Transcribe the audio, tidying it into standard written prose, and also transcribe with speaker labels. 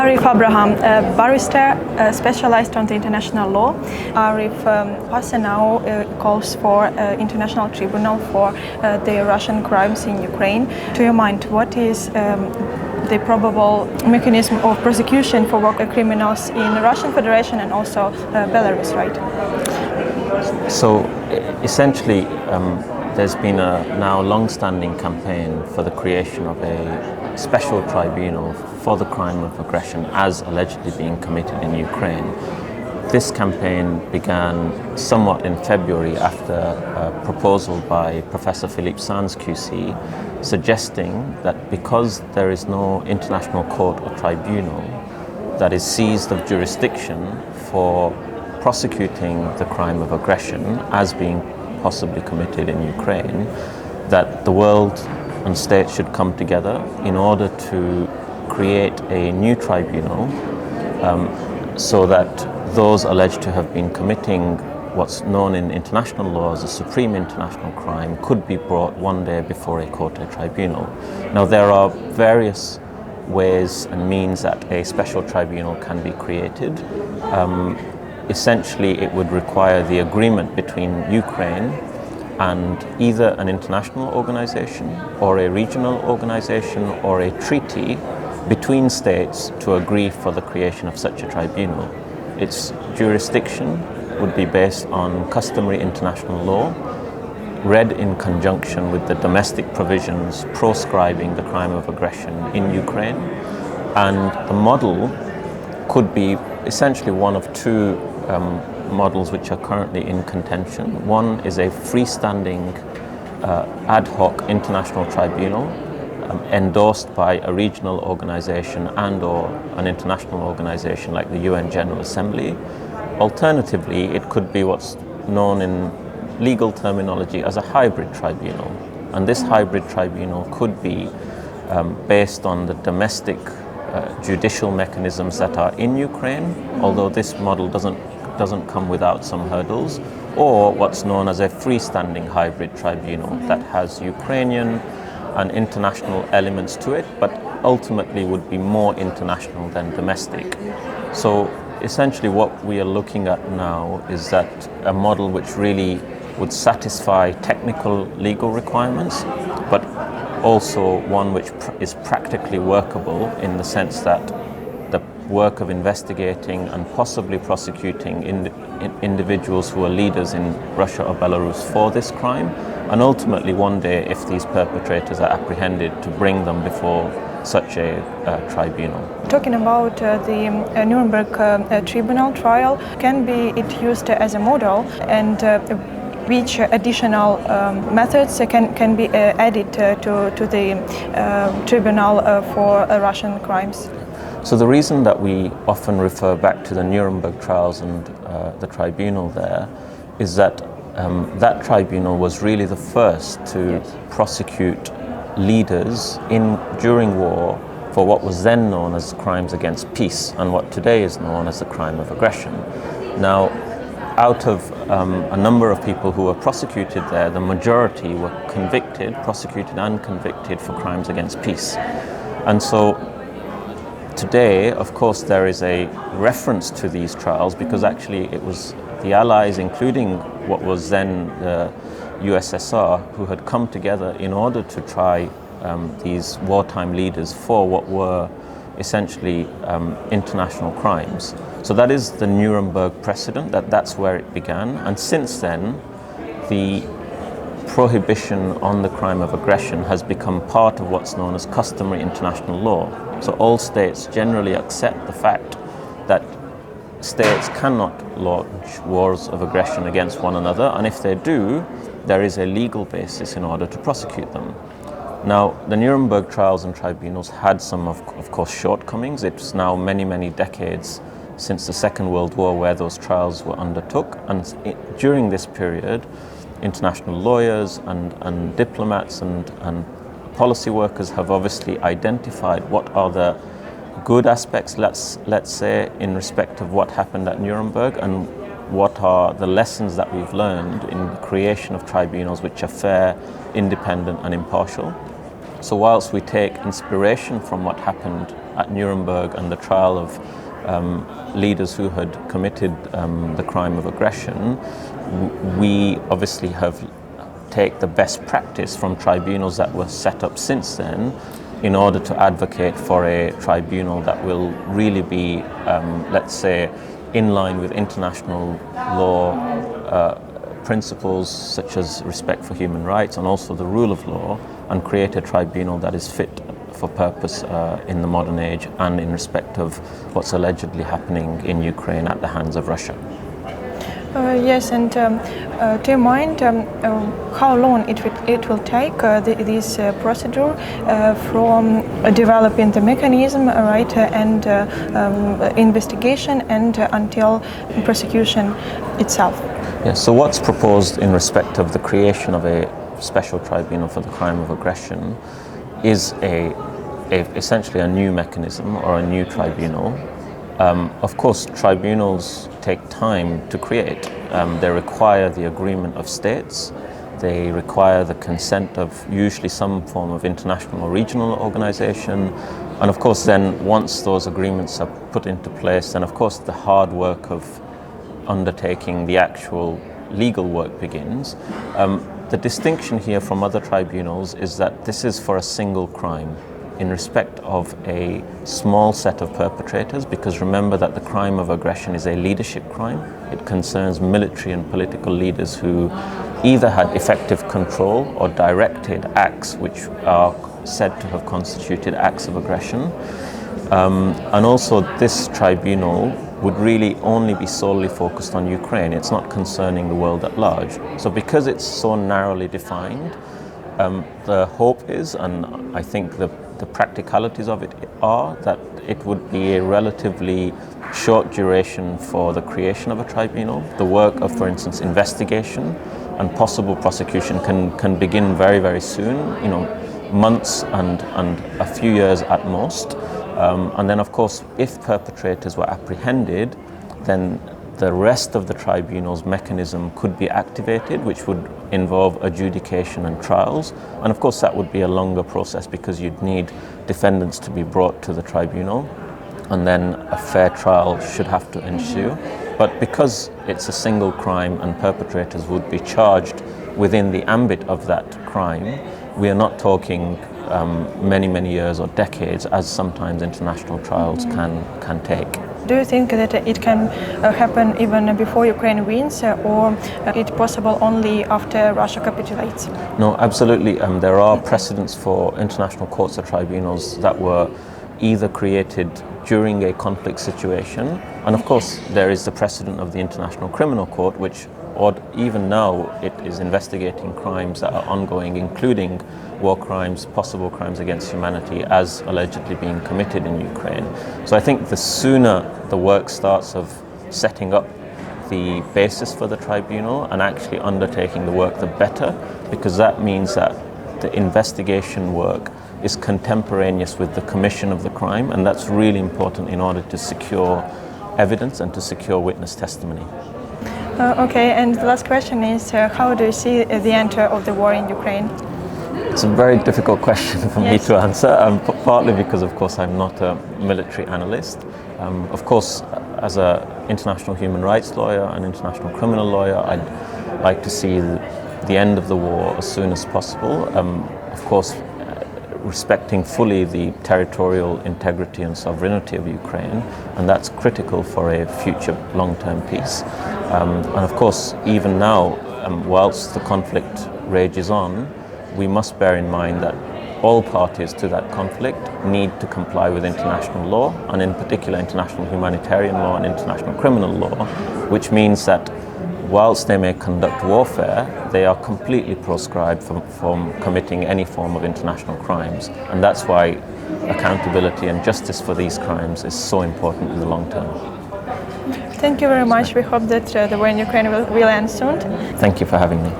Speaker 1: Aarif Abraham, a barrister specialized on the international law. Aarif now calls for international tribunal for the Russian crimes in Ukraine. To your mind, what is the probable mechanism of prosecution for war criminals in the Russian Federation and also Belarus, right?
Speaker 2: So essentially, there's been a now long-standing campaign for the creation of a special tribunal for the crime of aggression as allegedly being committed in Ukraine. This campaign began somewhat in February after a proposal by Professor Philippe Sands QC suggesting that because there is no international court or tribunal that is seized of jurisdiction for prosecuting the crime of aggression as being possibly committed in Ukraine, that the world and states should come together in order to create a new tribunal so that those alleged to have been committing what's known in international law as a supreme international crime could be brought one day before a court or tribunal. Now, there are various ways and means that a special tribunal can be created. Essentially, it would require the agreement between Ukraine and either an international organization or a regional organization or a treaty between states to agree for the creation of such a tribunal. Its jurisdiction would be based on customary international law, read in conjunction with the domestic provisions proscribing the crime of aggression in Ukraine. And the model could be essentially one of two models which are currently in contention. One is a freestanding ad hoc international tribunal endorsed by a regional organization and or an international organization like the UN General Assembly. Alternatively, it could be what's known in legal terminology as a hybrid tribunal. And this hybrid tribunal could be based on the domestic judicial mechanisms that are in Ukraine, although this model doesn't come without some hurdles, or what's known as a freestanding hybrid tribunal that has Ukrainian and international elements to it, but ultimately would be more international than domestic. So essentially what we are looking at now is that a model which really would satisfy technical legal requirements, but also one which is practically workable in the sense that the work of investigating and possibly prosecuting individuals who are leaders in Russia or Belarus for this crime, and ultimately one day, if these perpetrators are apprehended, to bring them before such a tribunal.
Speaker 1: Talking about the Nuremberg Tribunal trial, can be it used as a model, and which additional methods can be added to the tribunal for Russian crimes?
Speaker 2: So the reason that we often refer back to the Nuremberg Trials and the tribunal there is that that tribunal was really the first to prosecute leaders during war for what was then known as crimes against peace and what today is known as the crime of aggression. Now, out of a number of people who were prosecuted there, the majority were prosecuted and convicted for crimes against peace. And so today, of course, there is a reference to these trials because actually it was the Allies, including what was then the USSR, who had come together in order to try these wartime leaders for what were essentially international crimes. So that is the Nuremberg precedent, that's where it began. And since then, the prohibition on the crime of aggression has become part of what's known as customary international law. So all states generally accept the fact that states cannot launch wars of aggression against one another, and if they do, there is a legal basis in order to prosecute them. Now, the Nuremberg trials and tribunals had some, of course, shortcomings. It's now many, many decades since the Second World War where those trials were undertook, and during this period, international lawyers and diplomats and policy workers have obviously identified what are the good aspects, let's say, in respect of what happened at Nuremberg, and what are the lessons that we've learned in the creation of tribunals which are fair, independent and impartial. So whilst we take inspiration from what happened at Nuremberg and the trial of leaders who had committed the crime of aggression, we obviously have take the best practice from tribunals that were set up since then in order to advocate for a tribunal that will really be, let's say, in line with international law principles such as respect for human rights and also the rule of law, and create a tribunal that is fit for purpose in the modern age and in respect of what's allegedly happening in Ukraine at the hands of Russia.
Speaker 1: Yes, and do you mind how long it will take this procedure from developing the mechanism, right, and investigation and until prosecution itself?
Speaker 2: Yes, so what's proposed in respect of the creation of a special tribunal for the crime of aggression is essentially a new mechanism or a new tribunal. Of course, tribunals take time to create. They require the agreement of states. They require the consent of usually some form of international or regional organization. And of course, then once those agreements are put into place, then of course the hard work of undertaking the actual legal work begins. The distinction here from other tribunals is that this is for a single crime in respect of a small set of perpetrators, because remember that the crime of aggression is a leadership crime. It concerns military and political leaders who either had effective control or directed acts which are said to have constituted acts of aggression. And also this tribunal would really only be solely focused on Ukraine. It's not concerning the world at large. So because it's so narrowly defined, the hope is, and I think the practicalities of it are, that it would be a relatively short duration for the creation of a tribunal. The work of, for instance, investigation and possible prosecution can begin very, very soon, months and a few years at most. And then, of course, if perpetrators were apprehended, then the rest of the tribunal's mechanism could be activated, which would involve adjudication and trials. And of course, that would be a longer process because you'd need defendants to be brought to the tribunal, and then a fair trial should have to ensue. But because it's a single crime and perpetrators would be charged within the ambit of that crime, we are not talking many, many years or decades, as sometimes international trials can take.
Speaker 1: Do you think that it can happen even before Ukraine wins, or it's possible only after Russia capitulates?
Speaker 2: No, absolutely. There are precedents for international courts or tribunals that were either created during a conflict situation, and of course there is the precedent of the International Criminal Court, which even now it is investigating crimes that are ongoing, including war crimes, possible crimes against humanity as allegedly being committed in Ukraine. So I think the sooner the work starts of setting up the basis for the tribunal and actually undertaking the work, the better, because that means that the investigation work is contemporaneous with the commission of the crime, and that's really important in order to secure evidence and to secure witness testimony.
Speaker 1: Okay, and the last question is, how do you see the end of the war in Ukraine?
Speaker 2: It's a very difficult question for me to answer, partly because, of course, I'm not a military analyst. Of course, as an international human rights lawyer and international criminal lawyer, I'd like to see the end of the war as soon as possible. Of course, respecting fully the territorial integrity and sovereignty of Ukraine, and that's critical for a future long-term peace. And of course, even now, whilst the conflict rages on, we must bear in mind that all parties to that conflict need to comply with international law, and in particular international humanitarian law and international criminal law, which means that whilst they may conduct warfare, they are completely proscribed from committing any form of international crimes. And that's why accountability and justice for these crimes is so important in the long term.
Speaker 1: Thank you very much. We hope that the war in Ukraine will end soon.
Speaker 2: Thank you for having me.